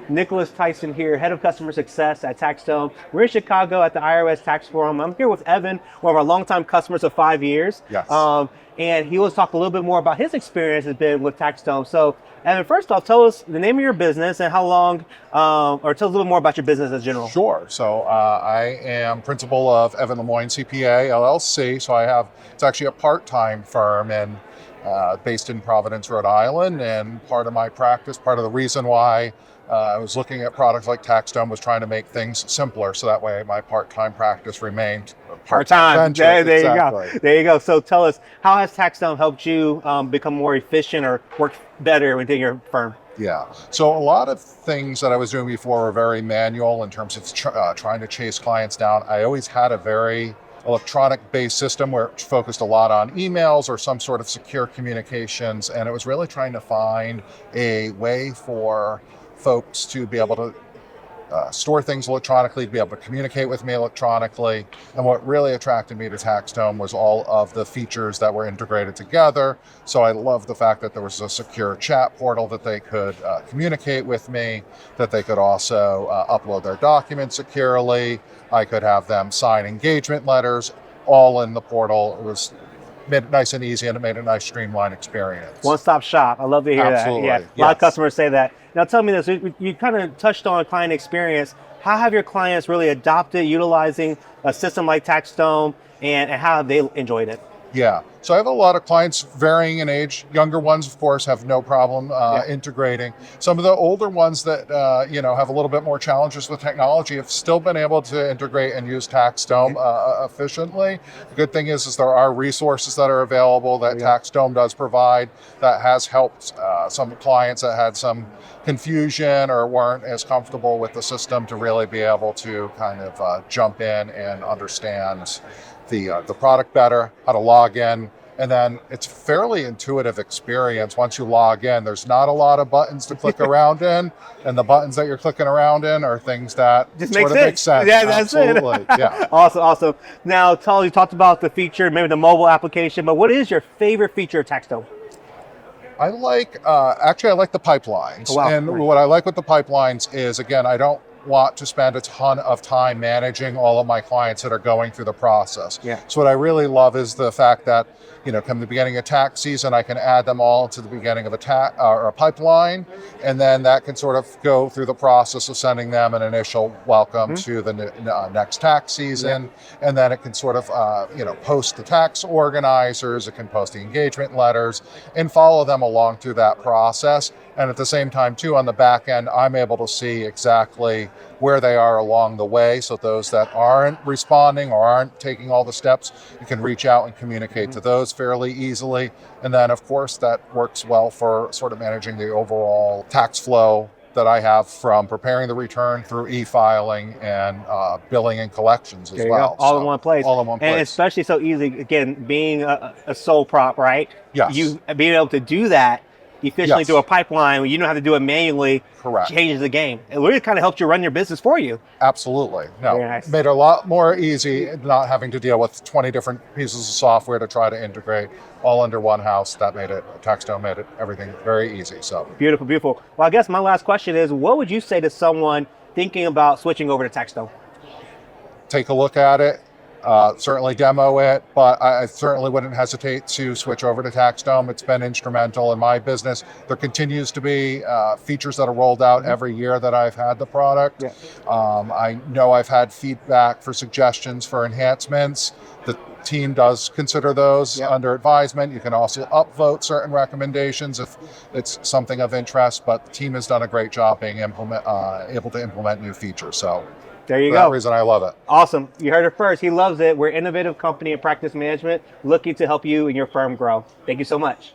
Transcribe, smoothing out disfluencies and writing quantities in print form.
Nicholas Tyson here, Head of Customer Success at TaxDome. We're in Chicago at the IRS Tax Forum. I'm here with Evan, one of our longtime customers of 5 years. Yes. And he will talk a little bit more about his experience has been with TaxDome. So, Evan, first off, tell us the name of your business and how long, or tell us a little more about your business in general. Sure. So I am principal of Evan Lemoine CPA LLC. So it's actually a part-time firm and based in Providence, Rhode Island. And part of my practice, part of the reason why I was looking at products like TaxDome was trying to make things simpler. So that way my part-time practice remained part-time. There exactly. You go. There you go. So tell us, how has TaxDome helped you become more efficient or work better within your firm? Yeah. So a lot of things that I was doing before were very manual in terms of trying to chase clients down. I always had a very electronic-based system where it focused a lot on emails or some sort of secure communications. And it was really trying to find a way for folks to be able to store things electronically, to be able to communicate with me electronically. And what really attracted me to TaxDome was all of the features that were integrated together. So I love the fact that there was a secure chat portal that they could communicate with me, that they could also upload their documents securely. I could have them sign engagement letters, all in the portal. It was made it nice and easy, and it made a nice streamlined experience. One-stop shop. I love to hear Absolutely. that. Yeah, a lot of customers say that. Now tell me this, you kind of touched on client experience. How have your clients really adopted utilizing a system like TaxDome, and how have they enjoyed it? Yeah, so I have a lot of clients varying in age. Younger ones, of course, have no problem integrating. Some of the older ones that have a little bit more challenges with technology have still been able to integrate and use TaxDome efficiently. The good thing is there are resources that are available that TaxDome does provide that has helped some clients that had some confusion or weren't as comfortable with the system to really be able to kind of jump in and understand the product better, how to log in, and then it's a fairly intuitive experience. Once you log in, there's not a lot of buttons to click around in, and the buttons that you're clicking around in are things that just sort of make sense. Yeah, that's Absolutely. Yeah. Awesome. Now, you talked about the feature, maybe the mobile application, but what is your favorite feature of TaxDome? I like the pipelines. Oh, wow. And what I like with the pipelines is, again, I don't want to spend a ton of time managing all of my clients that are going through the process. Yeah. So what I really love is the fact that, come the beginning of tax season, I can add them all to the beginning of a pipeline, and then that can sort of go through the process of sending them an initial welcome to the next tax season, and then it can sort of, post the tax organizers, it can post the engagement letters, and follow them along through that process. And at the same time, too, on the back end, I'm able to see exactly where they are along the way. So those that aren't responding or aren't taking all the steps, you can reach out and communicate to those fairly easily. And then, of course, that works well for sort of managing the overall tax flow that I have from preparing the return through e-filing and billing and collections as well. All in one place. All in one place. And especially so easy, again, being a sole prop, right? Yes. You being able to do that efficiently through a pipeline where you don't have to do it manually. Correct. Changes the game. It really kind of helps you run your business for you. Absolutely. No, Very nice. Made it a lot more easy not having to deal with 20 different pieces of software to try to integrate all under one house. That made it, TaxDome made it everything very easy. So Beautiful. Well, I guess my last question is, what would you say to someone thinking about switching over to TaxDome? take a look at it. Certainly demo it, but I certainly wouldn't hesitate to switch over to TaxDome. It's been instrumental in my business. There continues to be features that are rolled out every year that I've had the product. Yeah. I know I've had feedback for suggestions for enhancements. The team does consider those under advisement. You can also upvote certain recommendations if it's something of interest, but the team has done a great job being able to implement new features. So there you for go. that reason, I love it. Awesome. You heard it first. He loves it. We're an innovative company in practice management looking to help you and your firm grow. Thank you so much.